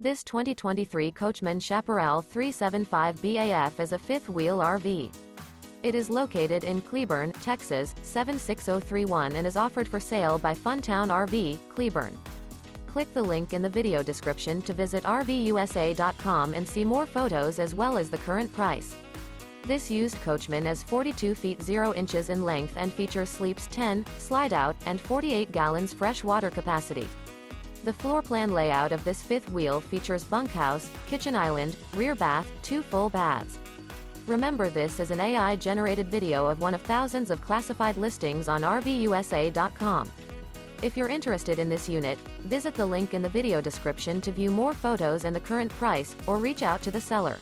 This 2023 Coachmen Chaparral 375 BAF is a fifth-wheel RV. It is located in Cleburne, Texas, 76031 and is offered for sale by Funtown RV, Cleburne. Click the link in the video description to visit RVUSA.com and see more photos as well as the current price. This used Coachman is 42 feet 0 inches in length and features sleeps 10, slide-out, and 48 gallons fresh water capacity. The floor plan layout of this fifth wheel features bunkhouse, kitchen island, rear bath, 2 full baths. Remember, this is an AI-generated video of one of thousands of classified listings on RVUSA.com. If you're interested in this unit, visit the link in the video description to view more photos and the current price, or reach out to the seller.